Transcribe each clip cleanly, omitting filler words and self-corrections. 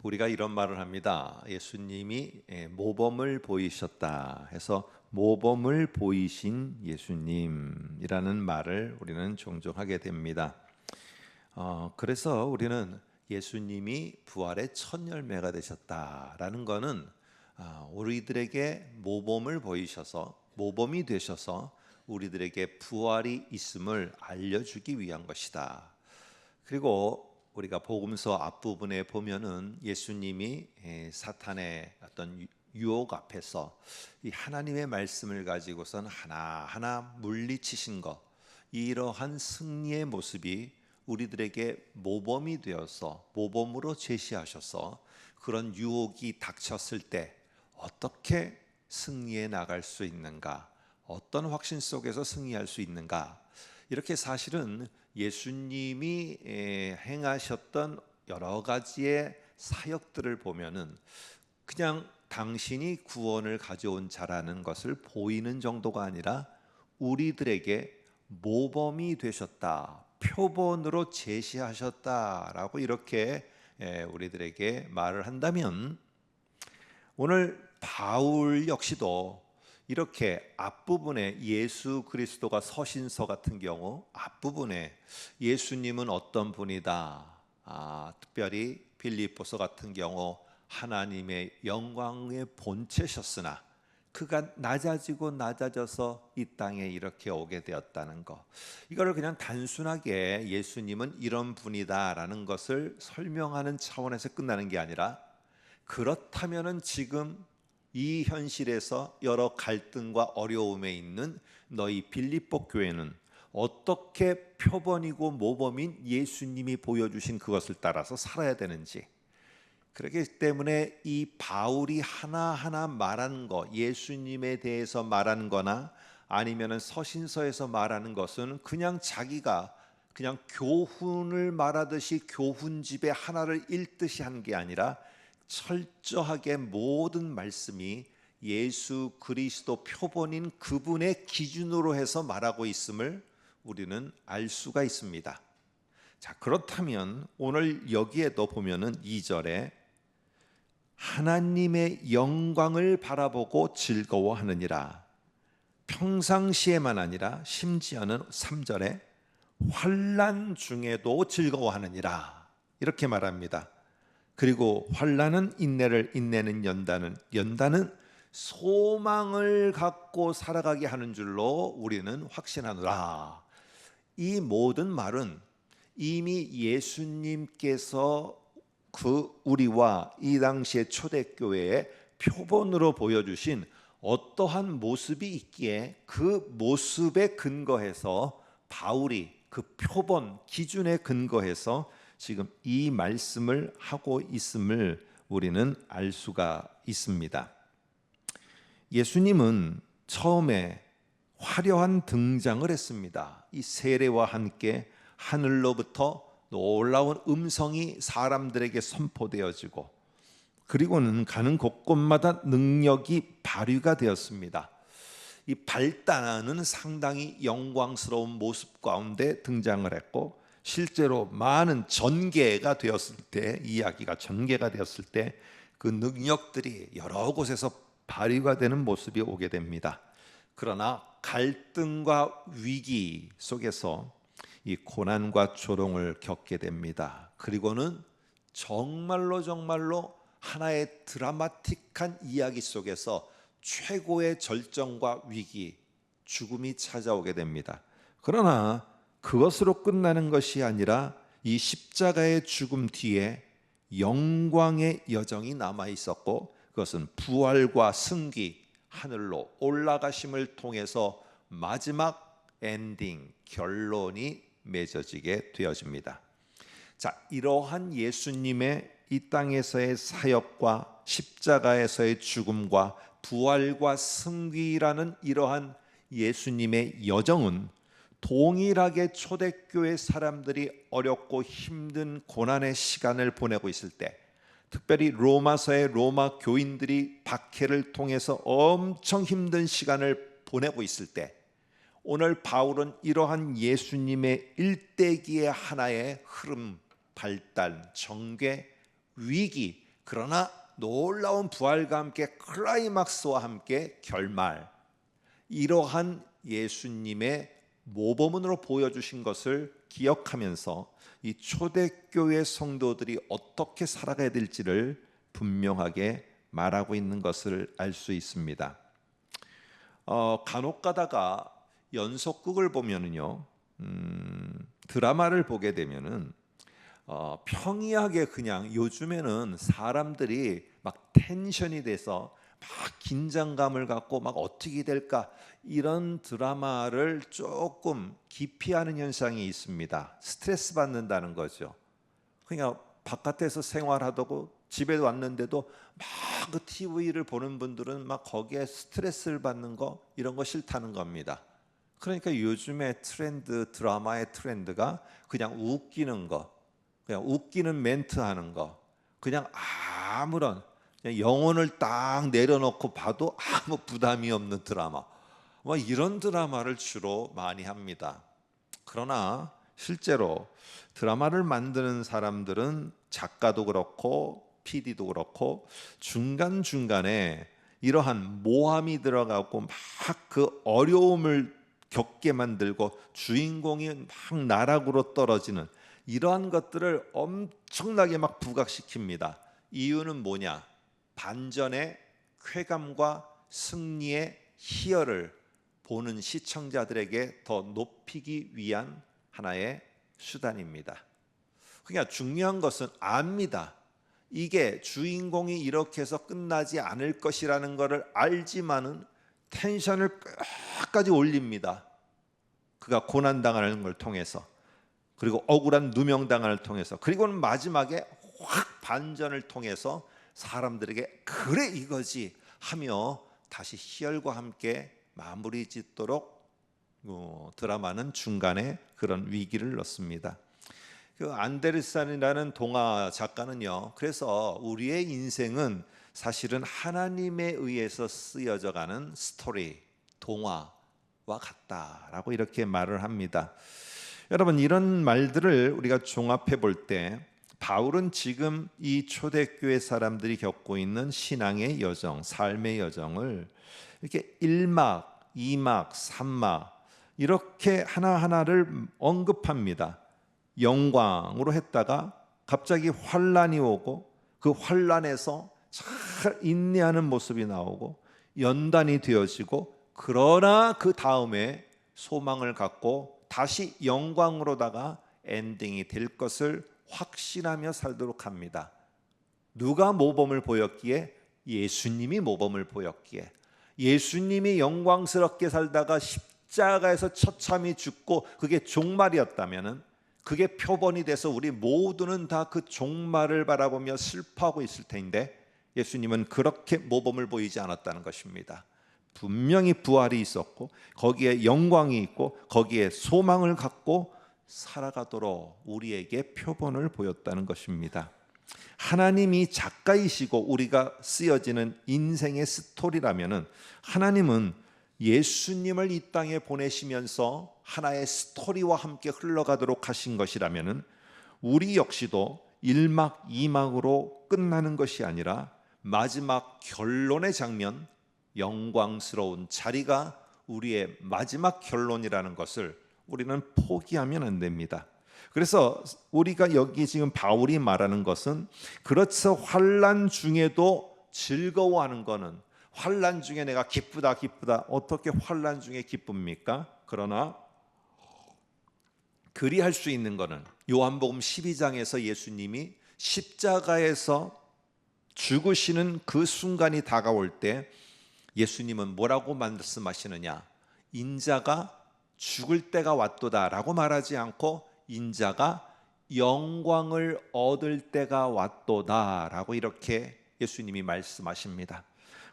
우리가 이런 말을 합니다. 예수님이 모범을 보이셨다 해서 모범을 보이신 예수님이라는 말을 우리는 종종 하게 됩니다. 그래서 우리는 예수님이 부활의 첫 열매가 되셨다라는 것은 우리들에게 모범을 보이셔서 모범이 되셔서 우리들에게 부활이 있음을 알려주기 위한 것이다. 그리고 우리가 복음서 앞부분에 보면은 예수님이 사탄의 어떤 유혹 앞에서 이 하나님의 말씀을 가지고선 하나하나 물리치신 것, 이러한 승리의 모습이 우리들에게 모범이 되어서 모범으로 제시하셔서 그런 유혹이 닥쳤을 때 어떻게 승리해 나갈 수 있는가, 어떤 확신 속에서 승리할 수 있는가, 이렇게 사실은 예수님이 행하셨던 여러 가지의 사역들을 보면은 그냥 당신이 구원을 가져온 자라는 것을 보이는 정도가 아니라 우리들에게 모범이 되셨다, 표본으로 제시하셨다라고 이렇게 우리들에게 말을 한다면, 오늘 바울 역시도 이렇게 앞부분에 예수 그리스도가 서신서 같은 경우 앞부분에 예수님은 어떤 분이다, 특별히 빌립보서 같은 경우 하나님의 영광의 본체셨으나 그가 낮아지고 낮아져서 이 땅에 이렇게 오게 되었다는 것, 이거를 그냥 단순하게 예수님은 이런 분이다라는 것을 설명하는 차원에서 끝나는 게 아니라, 그렇다면은 지금 이 현실에서 여러 갈등과 어려움에 있는 너희 빌립보 교회는 어떻게 표본이고 모범인 예수님이 보여주신 그것을 따라서 살아야 되는지, 그렇기 때문에 이 바울이 하나하나 말하는 것, 예수님에 대해서 말하는 거나 아니면은 서신서에서 말하는 것은 그냥 자기가 그냥 교훈을 말하듯이 교훈집의 하나를 읽듯이 한 게 아니라 철저하게 모든 말씀이 예수 그리스도 표본인 그분의 기준으로 해서 말하고 있음을 우리는 알 수가 있습니다. 자, 그렇다면 오늘 여기에도 보면은 2절에 하나님의 영광을 바라보고 즐거워하느니라, 평상시에만 아니라 심지어는 3절에 환난 중에도 즐거워하느니라 이렇게 말합니다. 그리고 환난은 인내를, 인내는 연단은, 연단은 소망을 갖고 살아가게 하는 줄로 우리는 확신하노라. 이 모든 말은 이미 예수님께서 그 우리와 이 당시의 초대교회의 표본으로 보여주신 어떠한 모습이 있기에 그 모습에 근거해서 바울이 그 표본 기준에 근거해서 지금 이 말씀을 하고 있음을 우리는 알 수가 있습니다. 예수님은 처음에 화려한 등장을 했습니다. 이 세례와 함께 하늘로부터 놀라운 음성이 사람들에게 선포되어지고, 그리고는 가는 곳곳마다 능력이 발휘가 되었습니다. 이 발단은 상당히 영광스러운 모습 가운데 등장을 했고, 실제로 많은 전개가 되었을 때, 이야기가 전개가 되었을 때 그 능력들이 여러 곳에서 발휘가 되는 모습이 오게 됩니다. 그러나 갈등과 위기 속에서 이 고난과 조롱을 겪게 됩니다. 그리고는 정말로 하나의 드라마틱한 이야기 속에서 최고의 절정과 위기, 죽음이 찾아오게 됩니다. 그러나 그것으로 끝나는 것이 아니라 이 십자가의 죽음 뒤에 영광의 여정이 남아 있었고, 그것은 부활과 승기, 하늘로 올라가심을 통해서 마지막 엔딩, 결론이 맺어지게 되어집니다. 자, 이러한 예수님의 이 땅에서의 사역과 십자가에서의 죽음과 부활과 승리라는 이러한 예수님의 여정은 동일하게 초대교회 사람들이 어렵고 힘든 고난의 시간을 보내고 있을 때, 특별히 로마서의 로마 교인들이 박해를 통해서 엄청 힘든 시간을 보내고 있을 때, 오늘 바울은 이러한 예수님의 일대기의 하나의 흐름, 발달, 전개, 위기, 그러나 놀라운 부활과 함께 클라이막스와 함께 결말, 이러한 예수님의 모범으로 보여주신 것을 기억하면서 이 초대교회 성도들이 어떻게 살아가야 될지를 분명하게 말하고 있는 것을 알 수 있습니다. 간혹 가다가 연속극을 보면은요, 드라마를 보게 되면은 평이하게 그냥 요즘에는 사람들이 막 텐션이 돼서 막 긴장감을 갖고 막 어떻게 될까 이런 드라마를 조금 기피하는 현상이 있습니다. 스트레스 받는다는 거죠. 그냥 바깥에서 생활하다고 집에 왔는데도 막 그 TV를 보는 분들은 막 거기에 스트레스를 받는 거 이런 거 싫다는 겁니다. 그러니까 요즘의 트렌드, 드라마의 트렌드가 그냥 웃기는 거, 그냥 웃기는 멘트 하는 거, 그냥 아무런 그냥 영혼을 딱 내려놓고 봐도 아무 부담이 없는 드라마, 뭐 이런 드라마를 주로 많이 합니다. 그러나 실제로 드라마를 만드는 사람들은 작가도 그렇고 PD도 그렇고 중간중간에 이러한 모함이 들어가고 막 그 어려움을 겪게 만들고 주인공이 막 나락으로 떨어지는 이러한 것들을 엄청나게 막 부각시킵니다. 이유는 뭐냐? 반전의 쾌감과 승리의 희열을 보는 시청자들에게 더 높이기 위한 하나의 수단입니다. 그러니까 중요한 것은 압니다. 이게 주인공이 이렇게 해서 끝나지 않을 것이라는 것을 알지만은 텐션을 끝까지 올립니다. 그가 고난당하는 걸 통해서, 그리고 억울한 누명당을 통해서, 그리고는 마지막에 확 반전을 통해서 사람들에게 그래 이거지 하며 다시 희열과 함께 마무리 짓도록 드라마는 중간에 그런 위기를 넣습니다. 그 안데르센이라는 동화 작가는요, 그래서 우리의 인생은 사실은 하나님에 의해서 쓰여져 가는 스토리, 동화와 같다라고 이렇게 말을 합니다. 여러분, 이런 말들을 우리가 종합해 볼 때 바울은 지금 이 초대교회 사람들이 겪고 있는 신앙의 여정, 삶의 여정을 이렇게 1막, 2막, 3막 이렇게 하나하나를 언급합니다. 영광으로 했다가 갑자기 환란이 오고 그 환란에서 잘 인내하는 모습이 나오고 연단이 되어지고, 그러나 그 다음에 소망을 갖고 다시 영광으로다가 엔딩이 될 것을 확신하며 살도록 합니다. 누가 모범을 보였기에? 예수님이 모범을 보였기에. 예수님이 영광스럽게 살다가 십자가에서 처참히 죽고 그게 종말이었다면은, 그게 표본이 돼서 우리 모두는 다 그 종말을 바라보며 슬퍼하고 있을 텐데, 예수님은 그렇게 모범을 보이지 않았다는 것입니다. 분명히 부활이 있었고 거기에 영광이 있고 거기에 소망을 갖고 살아가도록 우리에게 표본을 보였다는 것입니다. 하나님이 작가이시고 우리가 쓰여지는 인생의 스토리라면은, 하나님은 예수님을 이 땅에 보내시면서 하나의 스토리와 함께 흘러가도록 하신 것이라면은, 우리 역시도 1막 2막으로 끝나는 것이 아니라 마지막 결론의 장면, 영광스러운 자리가 우리의 마지막 결론이라는 것을 우리는 포기하면 안 됩니다. 그래서 우리가 여기 지금 바울이 말하는 것은, 그렇죠, 환난 중에도 즐거워하는 거는, 환난 중에 내가 기쁘다 어떻게 환난 중에 기쁩니까? 그러나 그리할 수 있는 거는 요한복음 12장에서 예수님이 십자가에서 죽으시는 그 순간이 다가올 때 예수님은 뭐라고 말씀하시느냐? 인자가 죽을 때가 왔도다라고 말하지 않고 인자가 영광을 얻을 때가 왔도다라고 이렇게 예수님이 말씀하십니다.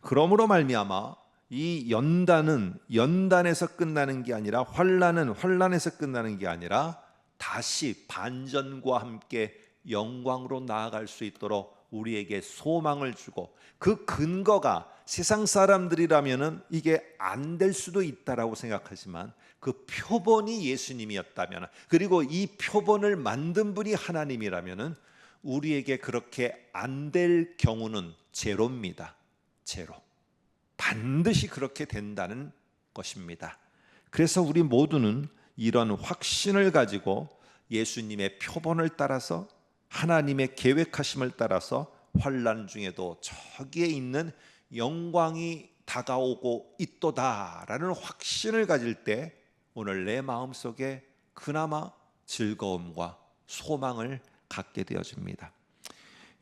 그러므로 말미암아 이 연단은 연단에서 끝나는 게 아니라, 환난은 환난에서 끝나는 게 아니라 다시 반전과 함께 영광으로 나아갈 수 있도록 우리에게 소망을 주고, 그 근거가 세상 사람들이라면은 이게 안 될 수도 있다라고 생각하지만 그 표본이 예수님이었다면, 그리고 이 표본을 만든 분이 하나님이라면은 우리에게 그렇게 안 될 경우는 제로입니다. 제로. 반드시 그렇게 된다는 것입니다. 그래서 우리 모두는 이런 확신을 가지고 예수님의 표본을 따라서 하나님의 계획하심을 따라서 환난 중에도 저기에 있는 영광이 다가오고 있도다라는 확신을 가질 때 오늘 내 마음속에 그나마 즐거움과 소망을 갖게 되어집니다.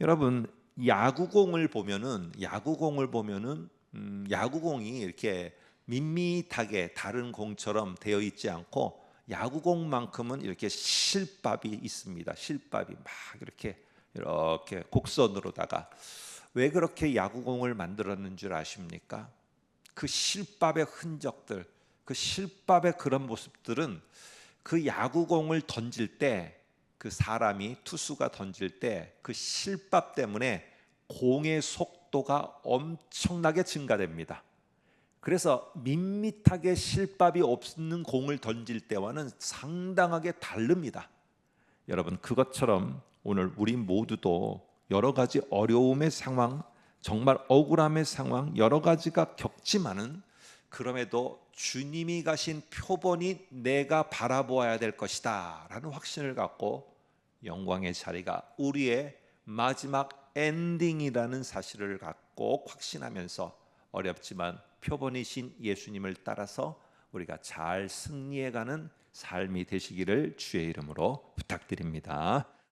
여러분, 야구공을 보면은 야구공이 이렇게 밋밋하게 다른 공처럼 되어 있지 않고 야구공만큼은 이렇게 실밥이 있습니다. 실밥이 막 이렇게 곡선으로다가 왜 그렇게 야구공을 만들었는 줄 아십니까? 그 실밥의 흔적들, 그 실밥의 그런 모습들은 그 야구공을 던질 때 그 사람이 투수가 던질 때 그 실밥 때문에 공의 속도가 엄청나게 증가됩니다. 그래서 밋밋하게 실밥이 없는 공을 던질 때와는 상당하게 다릅니다. 여러분, 그것처럼 오늘 우리 모두도 여러 가지 어려움의 상황, 정말 억울함의 상황 여러 가지가 겪지만은 그럼에도 주님이 가신 표본이 내가 바라보아야 될 것이다 라는 확신을 갖고 영광의 자리가 우리의 마지막 엔딩이라는 사실을 갖고 확신하면서 어렵지만 표본이신 예수님을 따라서 우리가 잘 승리해가는 삶이 되시기를 주의 이름으로 부탁드립니다.